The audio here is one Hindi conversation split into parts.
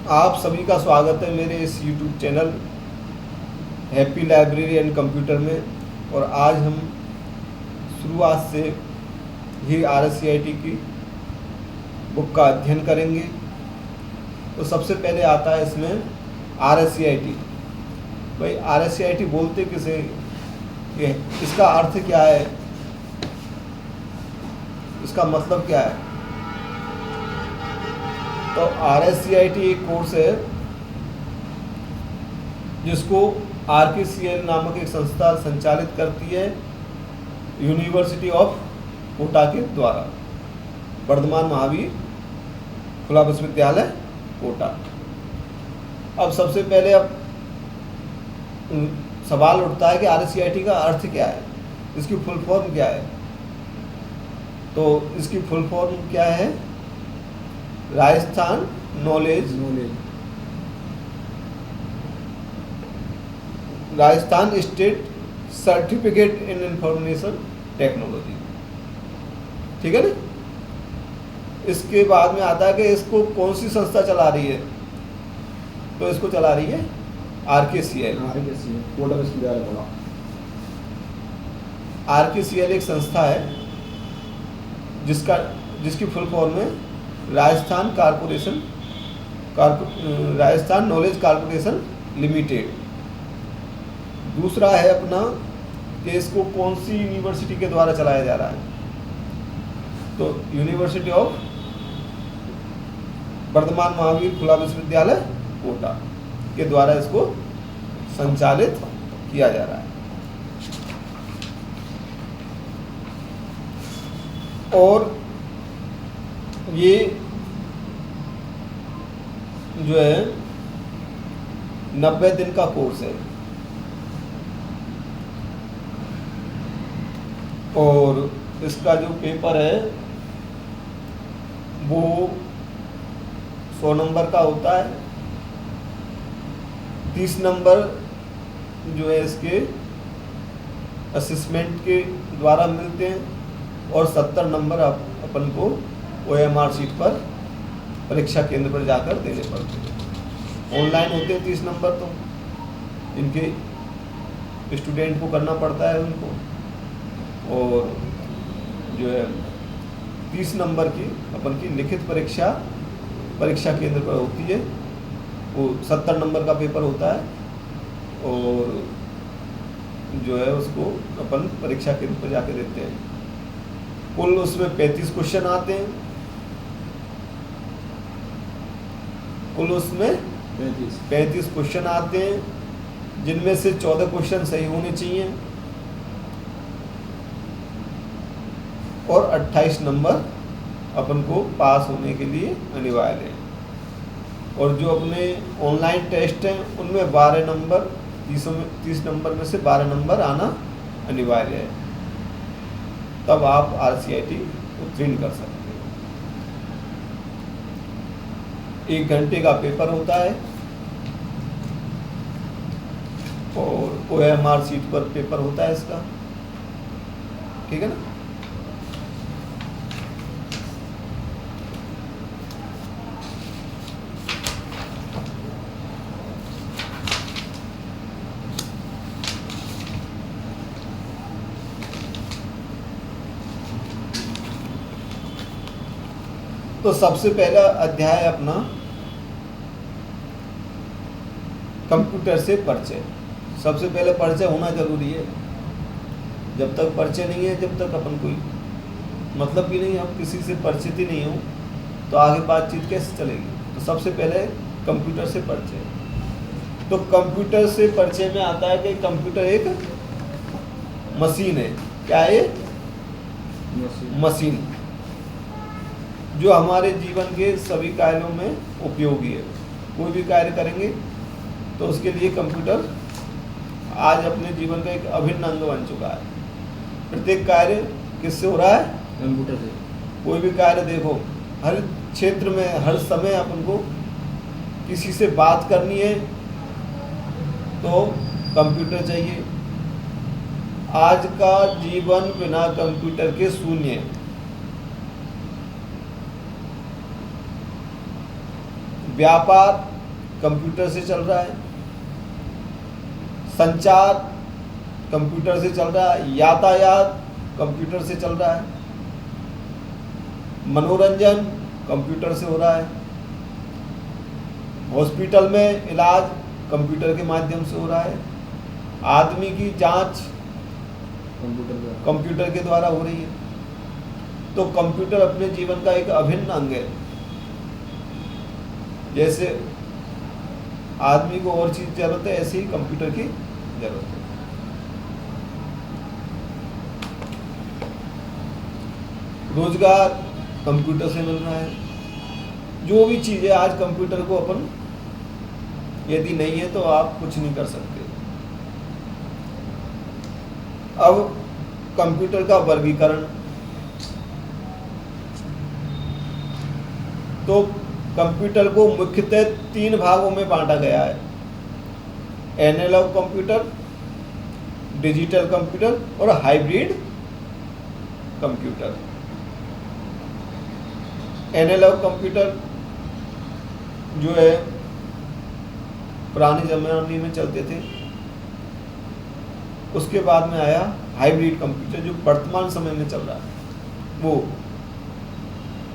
आप सभी का स्वागत है मेरे इस YouTube channel happy library and computer में। और आज हम शुरुआत से ही RSCIT की बुक का अध्ययन करेंगे। तो सबसे पहले आता है इसमें RSCIT। भाई RSCIT बोलते किसे, ये इसका अर्थ क्या है, इसका मतलब क्या है? तो RSCIT एक कोर्स है जिसको RKCL नामक एक संस्था संचालित करती है यूनिवर्सिटी ऑफ कोटा के द्वारा, वर्धमान महावीर खुला विश्वविद्यालय कोटा। अब सबसे पहले सवाल उठता है कि RSCIT का अर्थ क्या है, इसकी फुल फॉर्म क्या है? तो इसकी फुल फॉर्म क्या है? Rajasthan Rajasthan state certificate in information technology. ठीक है ना। इसके बाद में आता है कि इसको कौन सी संस्था चला रही है, तो इसको चला रही है RKCL। कोटा विश्वविद्यालय कोटा। RKCL एक संस्था है जिसकी फुल फॉर्म है राजस्थान नॉलेज कॉर्पोरेशन लिमिटेड। दूसरा है अपना कि इसको कौन सी यूनिवर्सिटी के द्वारा चलाया जा रहा है, तो यूनिवर्सिटी ऑफ वर्धमान महावीर खुला विश्वविद्यालय कोटा के द्वारा इसको संचालित किया जा रहा है। और ये जो है 90 दिन का कोर्स है। और इसका जो पेपर है वो 100 नंबर का होता है। 30 नंबर जो है इसके असेसमेंट के द्वारा मिलते हैं और 70 नंबर अपन को OMR शीट पर परीक्षा केंद्र पर जाकर देने पड़ते हैं। ऑनलाइन होते हैं 30 नंबर, तो इनके स्टूडेंट को करना पड़ता है उनको। और जो है 30 नंबर की अपन की लिखित परीक्षा केंद्र पर होती है। वो 70 नंबर का पेपर होता है और जो है उसको अपन परीक्षा केंद्र पर जाके देते हैं। कुल उसमें 35 क्वेश्चन आते हैं। कुल उसमें 35 क्वेश्चन आते हैं, जिनमें से 14 क्वेश्चन सही होने चाहिए और 28 नंबर अपन को पास होने के लिए अनिवार्य है। और जो अपने ऑनलाइन टेस्ट हैं उनमें 12 नंबर, 30 नंबर में से 12 नंबर आना अनिवार्य है, तब आप RSCIT उत्तीर्ण कर सकते हैं। 1 घंटे का पेपर होता है और OMR शीट पर पेपर होता है इसका। ठीक है ना। तो सबसे पहला अध्याय अपना कंप्यूटर से परिचय। सबसे पहले परिचय होना जरूरी है। जब तक परिचय नहीं है, जब तक अपन कोई मतलब भी नहीं, हम किसी से परिचित ही नहीं हो, तो आगे बातचीत कैसे चलेगी। तो सबसे पहले कंप्यूटर से परिचय। तो कंप्यूटर से परिचय में आता है कि कंप्यूटर एक मशीन है। क्या है? मशीन जो हमारे जीवन के सभी कार्यों में उपयोगी है। कोई भी कार्य करेंगे तो उसके लिए कंप्यूटर आज अपने जीवन का एक अभिन्न अंग बन चुका है। प्रत्येक कार्य किससे हो रहा है? कंप्यूटर से। कोई भी कार्य देखो, हर क्षेत्र में हर समय अपन को किसी से बात करनी है तो कंप्यूटर चाहिए। आज का जीवन बिना कंप्यूटर के शून्य है। व्यापार कंप्यूटर से चल रहा है, संचार कंप्यूटर से चल रहा है, यातायात कंप्यूटर से चल रहा है, मनोरंजन कंप्यूटर से हो रहा है, हॉस्पिटल में इलाज कंप्यूटर के माध्यम से हो रहा है, आदमी की जांच कंप्यूटर के द्वारा हो रही है। तो कंप्यूटर अपने जीवन का एक अभिन्न अंग है। जैसे आदमी को और चीज जरूरत है, ऐसे ही कंप्यूटर की जरूरत है। रोजगार कंप्यूटर से मिल रहा है। जो भी चीजें आज कंप्यूटर को अपन यदि नहीं है तो आप कुछ नहीं कर सकते। अब कंप्यूटर का वर्गीकरण, तो कंप्यूटर को मुख्यतः 3 भागों में बांटा गया है। एनालॉग कंप्यूटर, डिजिटल कंप्यूटर और हाइब्रिड कंप्यूटर। एनालॉग कंप्यूटर जो है पुराने जमाने में चलते थे। उसके बाद में आया हाइब्रिड कंप्यूटर जो वर्तमान समय में चल रहा है। वो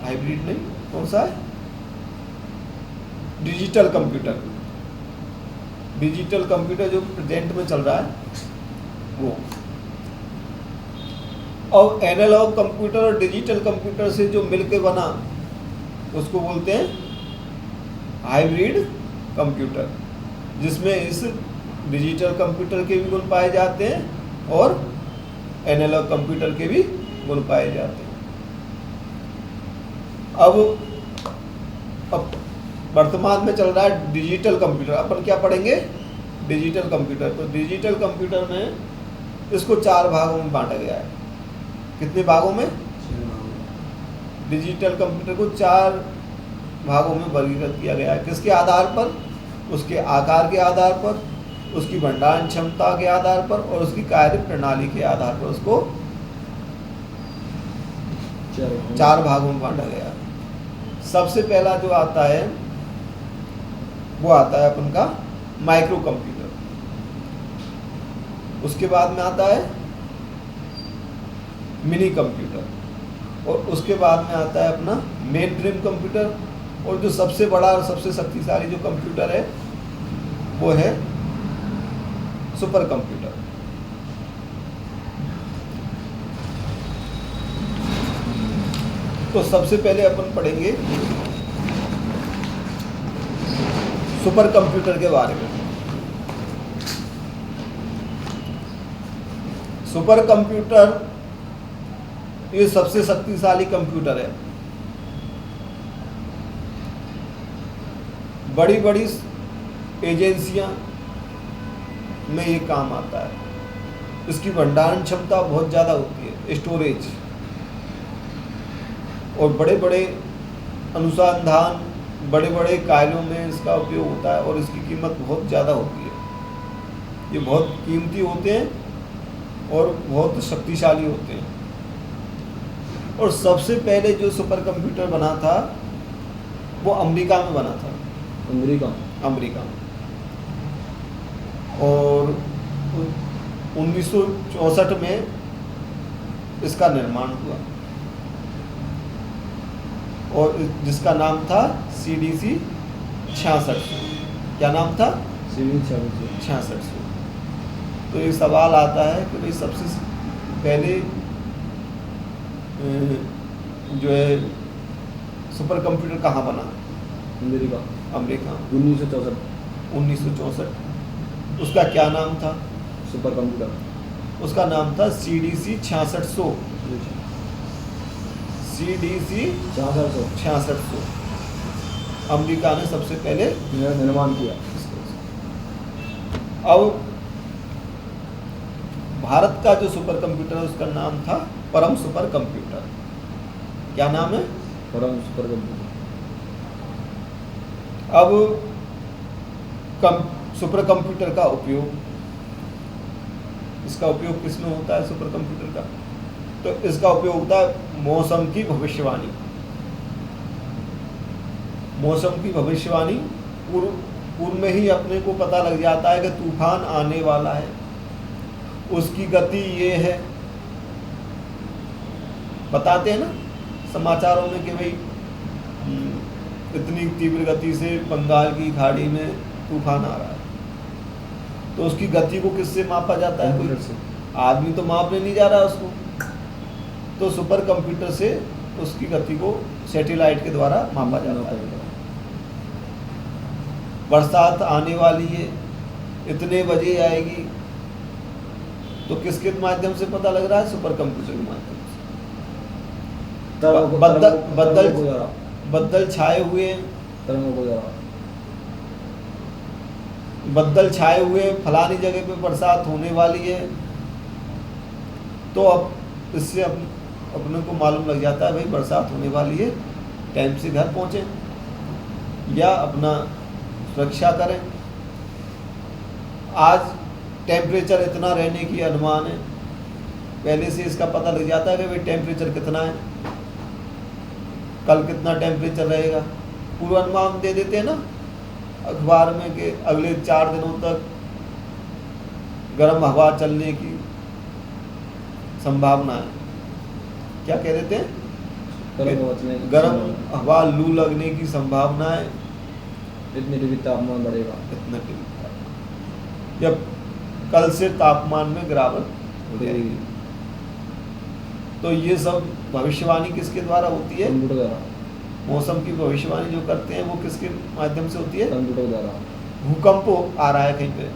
हाइब्रिड नहीं, कौन सा है, डिजिटल कंप्यूटर। डिजिटल कंप्यूटर जो प्रेजेंट में चल रहा है वो। और एनालॉग कंप्यूटर और डिजिटल कंप्यूटर से जो मिलकर बना उसको बोलते हैं हाइब्रिड कंप्यूटर, जिसमें इस डिजिटल कंप्यूटर के भी गुण पाए जाते हैं और एनालॉग कंप्यूटर के भी गुण पाए जाते हैं। अब वर्तमान में चल रहा है डिजिटल कंप्यूटर। अपन क्या पढ़ेंगे, डिजिटल कंप्यूटर। तो डिजिटल कंप्यूटर में इसको 4 भागों में बांटा गया है। कितने भागों में, डिजिटल कंप्यूटर को 4 भागों में वर्गीकृत किया गया है। किसके आधार पर, उसके आकार के आधार पर, उसकी भंडारण क्षमता के आधार पर और उसकी कार्य प्रणाली के आधार पर उसको 4 भागों में बांटा गया है। सबसे पहला जो आता है वो आता है अपन का माइक्रो कंप्यूटर। उसके बाद में आता है मिनी कंप्यूटर और उसके बाद में आता है अपना मेन फ्रेम कंप्यूटर। और जो सबसे बड़ा और सबसे शक्तिशाली जो कंप्यूटर है वो है सुपर कंप्यूटर। तो सबसे पहले अपन पढ़ेंगे सुपर कंप्यूटर के बारे में। सुपर कंप्यूटर ये सबसे शक्तिशाली कंप्यूटर है। बड़ी बड़ी एजेंसियां में ये काम आता है। इसकी भंडारण क्षमता बहुत ज़्यादा होती है, स्टोरेज, और बड़े बड़े अनुसंधान, बड़े बड़े कार्यों में इसका उपयोग होता है और इसकी कीमत बहुत ज़्यादा होती है। ये बहुत कीमती होते हैं और बहुत शक्तिशाली होते हैं। और सबसे पहले जो सुपर कंप्यूटर बना था वो अमेरिका में बना था। अमेरिका में। और 1964 में इसका निर्माण हुआ और जिसका नाम था CDC 6600। क्या नाम था, CDC 6600। तो ये सवाल आता है कि भाई सबसे पहले जो है सुपर कंप्यूटर कहाँ बना, अमेरिका 1964। उसका क्या नाम था, सुपर कंप्यूटर, उसका नाम था CDC 6600। CDC 6600 अमेरिका ने सबसे पहले निर्माण किया। अब भारत का जो सुपर कंप्यूटर है उसका नाम था परम सुपर कंप्यूटर। क्या नाम है, परम सुपर कंप्यूटर। अब सुपर कंप्यूटर का उपयोग, इसका उपयोग किस में होता है सुपर कंप्यूटर का, तो इसका उपयोग होता है मौसम की भविष्यवाणी। मौसम की भविष्यवाणी पूर्व में ही अपने को पता लग जाता है कि तूफान आने वाला है, उसकी गति ये है। बताते हैं ना समाचारों में कि भाई इतनी तीव्र गति से बंगाल की खाड़ी में तूफान आ रहा है, तो उसकी गति को किससे मापा जाता है? कंप्यूटर से। कोई आदमी तो मापने नहीं जा रहा उसको, तो सुपर कंप्यूटर से उसकी गति को सैटेलाइट के द्वारा मापा जाता है। बरसात आने वाली है, इतने बजे आएगी, तो किसके माध्यम से पता लग रहा है? सुपर कंप्यूटर के माध्यम से। बदल छाए हुए हैं, बदल छाए हुए, फलानी जगह पे बरसात होने वाली है, तो अब इससे अपने को मालूम लग जाता है भाई बरसात होने वाली है, टाइम से घर पहुँचें या अपना सुरक्षा करें। आज टेम्परेचर इतना रहने की अनुमान है, पहले से इसका पता लग जाता है कि भाई टेम्परेचर कितना है, कल कितना टेम्परेचर रहेगा, पूर्वानुमान दे देते हैं ना अखबार में कि अगले 4 दिनों तक गर्म हवा चलने की संभावना है। क्या कह देते हैं? गर्म हवा, लू लगने की संभावना है, इतने डिग्री तापमान बढ़ेगा, इतना डिग्री, जब कल से तापमान में गिरावट हो जाएगी। तो ये सब भविष्यवाणी किसके द्वारा होती है? कंप्यूटर द्वारा। मौसम की भविष्यवाणी जो करते हैं वो किसके माध्यम से होती है? कंप्यूटर द्वारा। भूकंप आ रहा है कहीं पे,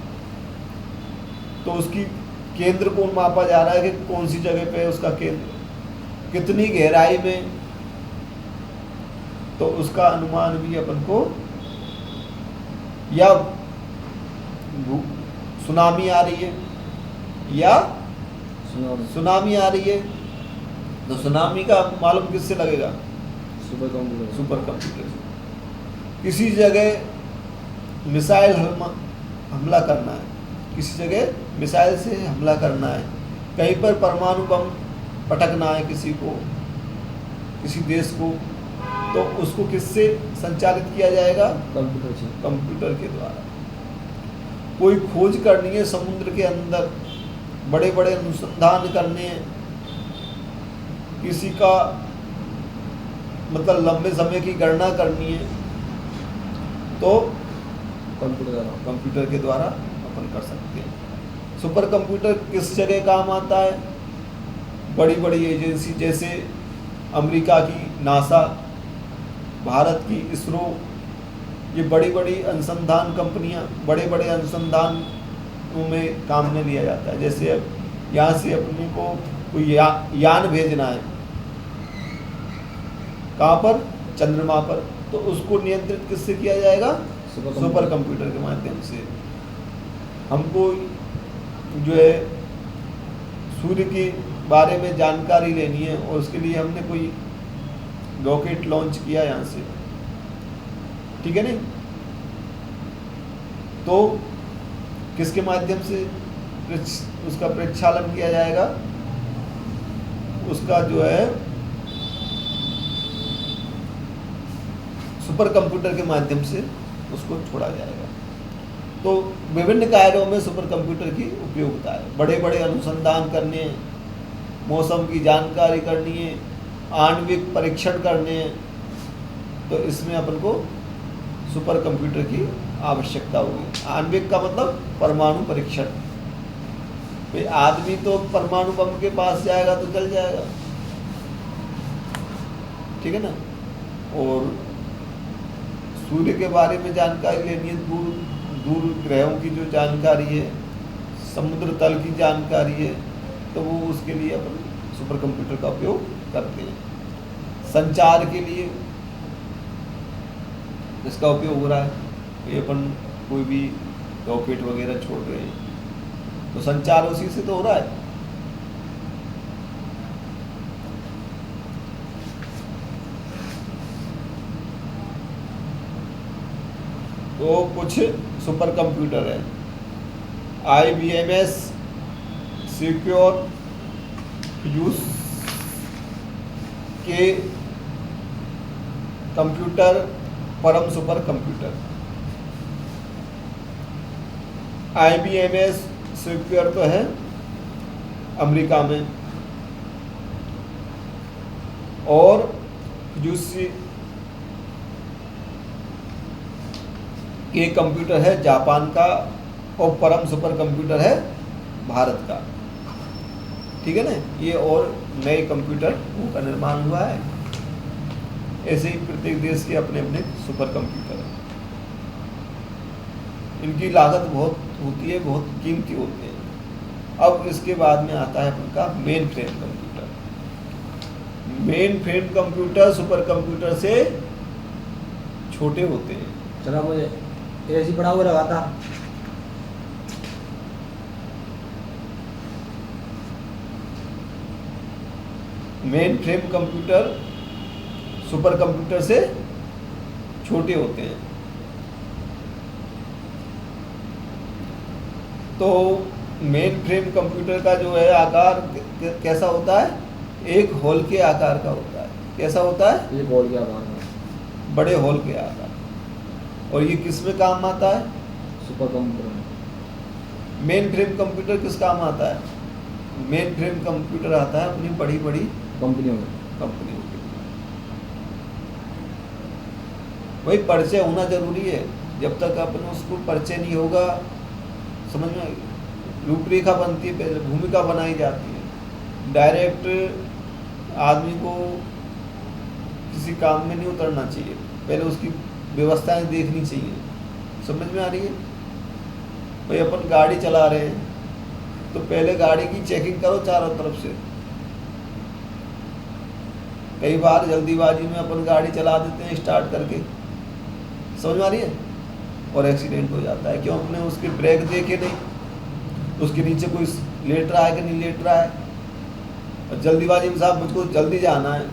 तो उसकी केंद्र को मापा जा रहा है कि कौन सी जगह पे है उसका केंद्र, कितनी गहराई में, तो उसका अनुमान भी अपन को, या सुनामी आ रही है या सुनामी आ रही है, तो सुनामी का मालूम किससे लगेगा? सुपर कंप्यूटर से। किसी जगह मिसाइल हमला करना है, किसी जगह मिसाइल से हमला करना है, कहीं पर परमाणु बम पटकना है किसी को, किसी देश को, तो उसको किससे संचालित किया जाएगा? कंप्यूटर से। कंप्यूटर के द्वारा। कोई खोज करनी है समुद्र के अंदर, बड़े बड़े अनुसंधान करने हैं, किसी का मतलब लंबे समय की गणना करनी है, तो कंप्यूटर के द्वारा अपन कर सकते हैं। सुपर कंप्यूटर किस जगह काम आता है? बड़ी बड़ी एजेंसी जैसे अमेरिका की नासा, भारत की इसरो, ये बड़ी बड़ी अनुसंधान कंपनियां, बड़े बड़े अनुसंधानों में काम में लिया जाता है। जैसे अब यहाँ से अपने को कोई यान भेजना है, कहाँ पर? चंद्रमा पर, तो उसको नियंत्रित किससे किया जाएगा? सुपर कंप्यूटर के माध्यम से। हमको जो है सूर्य के बारे में जानकारी लेनी है और उसके लिए हमने कोई रॉकेट लॉन्च किया यहाँ से, ठीक है नहीं, तो किसके माध्यम से उसका प्रक्षालन किया जाएगा? उसका जो है सुपर कंप्यूटर के माध्यम से उसको छोड़ा जाएगा। तो विभिन्न कार्यों में सुपर कंप्यूटर की उपयोगिता है। बड़े बड़े अनुसंधान करने हैं, मौसम की जानकारी करनी है, आणविक परीक्षण करने हैं, तो इसमें अपन को सुपर कंप्यूटर की आवश्यकता होगी। आणविक का मतलब परमाणु परीक्षण। भाई आदमी तो परमाणु बम के पास जाएगा तो जल जाएगा, ठीक है ना। और सूर्य के बारे में जानकारी लेनी है, दूर ग्रहों की जो जानकारी है, समुद्र तल की जानकारी है, तो वो उसके लिए अपन सुपर कंप्यूटर का उपयोग करते हैं। संचार के लिए इसका उपयोग हो रहा है, ये अपन कोई भी रॉकेट वगैरह छोड़ रहे हैं तो संचार उसी से तो हो रहा है। तो कुछ सुपर कंप्यूटर है। IBMS सिक्योर यूज के कंप्यूटर, परम सुपर कंप्यूटर। IBM सॉफ्टवेयर तो है अमेरिका में, और यूसी ये कंप्यूटर है जापान का, और परम सुपर कंप्यूटर है भारत का। ठीक है ना, ये और नए कंप्यूटर का निर्माण हुआ है। ऐसे ही प्रत्येक देश के अपने अपने सुपर कंप्यूटर हैं। इनकी लागत बहुत होती है, बहुत कीमती होते हैं। अब इसके बाद में आता है उनका main frame computer. Main frame computer super computer से छोटे होते हैं। चला मुझे ऐसी पड़ा हुआ लगा था। Main frame computer super computer से छोटे होते हैं। तो मेन फ्रेम कंप्यूटर का जो है आकार कैसा होता है, एक हॉल के आकार का होता है। कैसा होता है, ये बोल गया बार बड़े हॉल के आकार। और ये किस में काम आता है, सुपर कंप्यूटर में। मेन फ्रेम कंप्यूटर किस काम आता है, मेन फ्रेम कंप्यूटर आता है अपनी बड़ी बड़ी कंपनियों में। कंपनियों के लिए। वही परिचय होना जरूरी है। जब तक अपन उसको परिचय नहीं होगा, समझ में रूपरेखा बनती है, पहले भूमिका बनाई जाती है। डायरेक्ट आदमी को किसी काम में नहीं उतरना चाहिए, पहले उसकी व्यवस्थाएं देखनी चाहिए। समझ में आ रही है। भाई अपन गाड़ी चला रहे हैं तो पहले गाड़ी की चेकिंग करो चारों तरफ से। कई बार जल्दीबाजी में अपन गाड़ी चला देते हैं स्टार्ट करके, समझ में आ रही है, और एक्सीडेंट हो जाता है। क्यों, अपने उसके ब्रेक देखे नहीं, उसके नीचे कोई लेट रहा है कि नहीं लेट रहा है। और जल्दीबाजी में साहब मुझको जल्दी जाना है,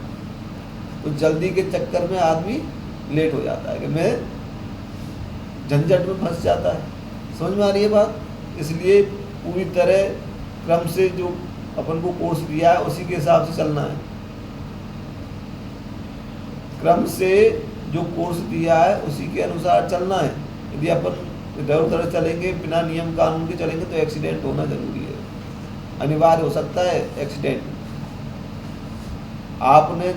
तो जल्दी के चक्कर में आदमी लेट हो जाता है कि मैं झंझट में फंस जाता है। समझ में आ रही है बात। इसलिए पूरी तरह क्रम से जो अपन को कोर्स दिया है उसी के हिसाब से चलना है। क्रम से जो कोर्स दिया है उसी के अनुसार चलना है। यदि अपन इधर उधर चलेंगे, बिना नियम कानून के चलेंगे, तो एक्सीडेंट होना जरूरी है, अनिवार्य हो सकता है एक्सीडेंट। आपने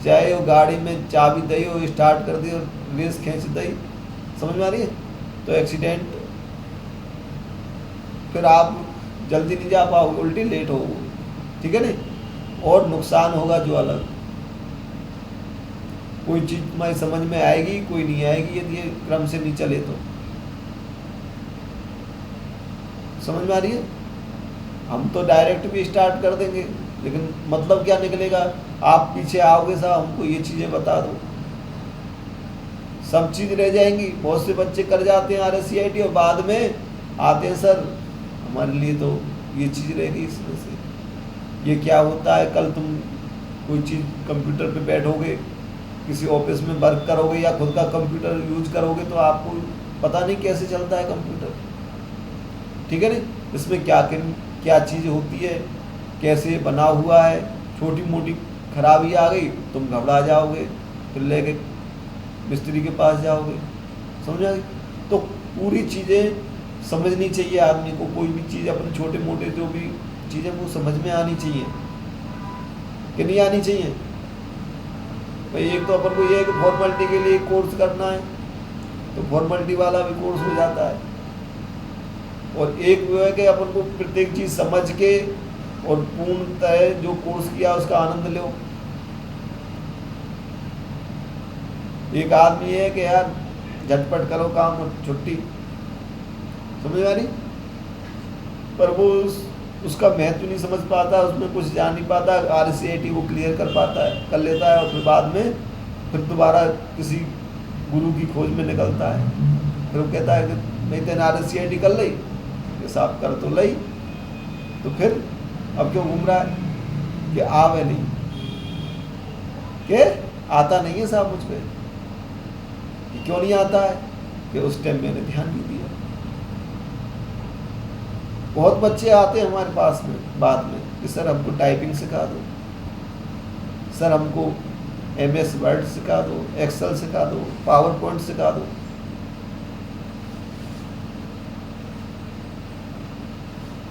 चाहे वो गाड़ी में चाबी दी हो, स्टार्ट कर दी और रेस खींच दी, समझ में आ रही है, तो एक्सीडेंट, फिर आप जल्दी नहीं जा पाओगे, उल्टी लेट होगे। ठीक है नहीं, और नुकसान होगा जो अलग। कोई चीज तुम्हारी समझ में आएगी, कोई नहीं आएगी, यदि ये क्रम से नहीं चले तो। समझ में आ रही है। हम तो डायरेक्ट भी स्टार्ट कर देंगे, लेकिन मतलब क्या निकलेगा, आप पीछे आओगे साहब हमको ये चीजें बता दो, सब चीज रह जाएंगी। बहुत से बच्चे कर जाते हैं RSCIT और बाद में आते हैं, सर हमारे लिए तो ये चीज रह गई इसमें से। ये क्या होता है, कल तुम कोई चीज कंप्यूटर पे बैठोगे, किसी ऑफिस में वर्क करोगे या खुद का कंप्यूटर यूज करोगे, तो आपको पता नहीं कैसे चलता है कंप्यूटर। ठीक है नहीं, इसमें क्या चीज़ होती है, कैसे बना हुआ है, छोटी मोटी खराबी आ गई तुम घबरा जाओगे, फिर लेके मिस्त्री के पास जाओगे। समझ आ गई। तो पूरी चीज़ें समझनी चाहिए आदमी को। कोई भी चीज़ अपने छोटे मोटे जो भी चीज़ें वो समझ में आनी चाहिए कि नहीं आनी चाहिए। भाई एक तो अपन को ये है कि फॉर्मेलिटी के लिए कोर्स करना है, तो फॉर्मेलिटी वाला भी कोर्स हो जाता है। और एक वो है कि अपन को प्रत्येक चीज़ समझ के और पूर्णतः जो कोर्स किया उसका आनंद लो। एक आदमी है कि यार झटपट करो काम और छुट्टी, समझ आ रही, पर वो उसका महत्व नहीं समझ पाता, उसमें कुछ जान नहीं पाता। RSCIT वो क्लियर कर पाता है, कर लेता है, और फिर बाद में फिर दोबारा किसी गुरु की खोज में निकलता है। फिर वो कहता है कि नहीं तेने RSCIT कर ली, हिसाब कर तो लई, तो फिर अब क्यों घूम रहा है कि आवे नहीं, कि आता नहीं है साहब मुझ पे। कि क्यों नहीं आता है कि उस टाइम मैंने ध्यान नहीं दिया। बहुत बच्चे आते हैं हमारे पास में बाद में कि सर हमको टाइपिंग सिखा दो, सर हमको MS वर्ड सिखा दो, एक्सेल सिखा दो, पावर पॉइंट सिखा दो।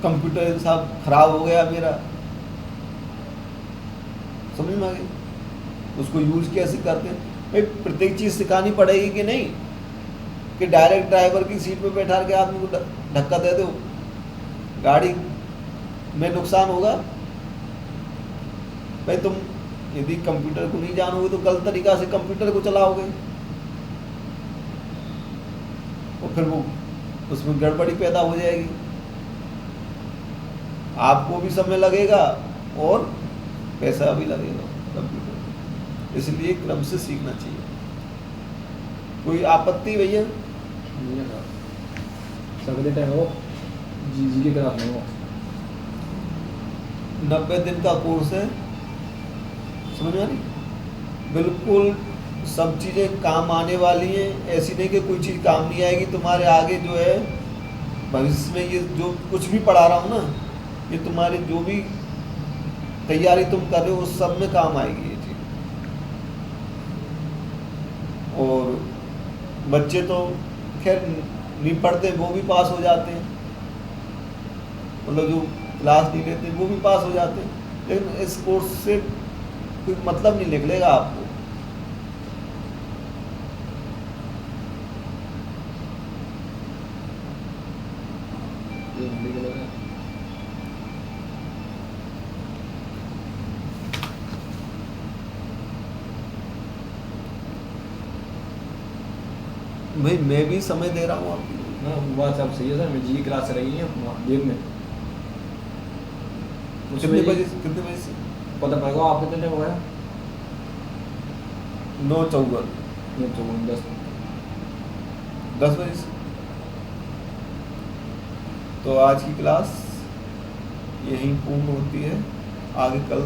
कंप्यूटर साहब खराब हो गया मेरा, समझ में आ गई, उसको यूज कैसे करते हैं। भाई प्रत्येक चीज़ सिखानी पड़ेगी कि नहीं, कि डायरेक्ट ड्राइवर की सीट पे बैठा के आदमी को धक्का दे दो, गाड़ी में नुकसान होगा। भाई तुम यदि कंप्यूटर को नहीं जानोगे तो गलत तरीका से कंप्यूटर को चलाओगे और फिर वो उसमें गड़बड़ी पैदा हो जाएगी, आपको भी समय लगेगा और पैसा भी लगेगा कंप्यूटर। इसलिए क्रम से सीखना चाहिए। कोई आपत्ति भैया? नहीं है सर टाइम हो जी की क्लास में हो 90 दिन का कोर्स है, समझ में आ रही? बिल्कुल सब चीज़ें काम आने वाली हैं, ऐसी नहीं कि कोई चीज़ काम नहीं आएगी। तुम्हारे आगे जो है भविष्य में ये जो कुछ भी पढ़ा रहा हूँ ना, ये तुम्हारी जो भी तैयारी तुम कर रहे हो उस सब में काम आएगी ये चीज़। और बच्चे तो खैर नहीं पढ़ते, वो भी पास हो जाते हैं, मतलब जो क्लास नहीं लेते वो भी पास हो जाते हैं, लेकिन इस कोर्स से कोई मतलब नहीं निकलेगा आपको। ये हिंदी के लोग हैं भाई मैं भी समय दे रहा हूँ आपको। ना बात सब सही है सर। मैं जी की क्लास चल रही है देव में कितने बजे से? पता पड़ेगा आप कितने टाइम हो गया? 9:54 ये तो 10 बजे से। तो आज की क्लास यहीं पूर्ण होती है, आगे कल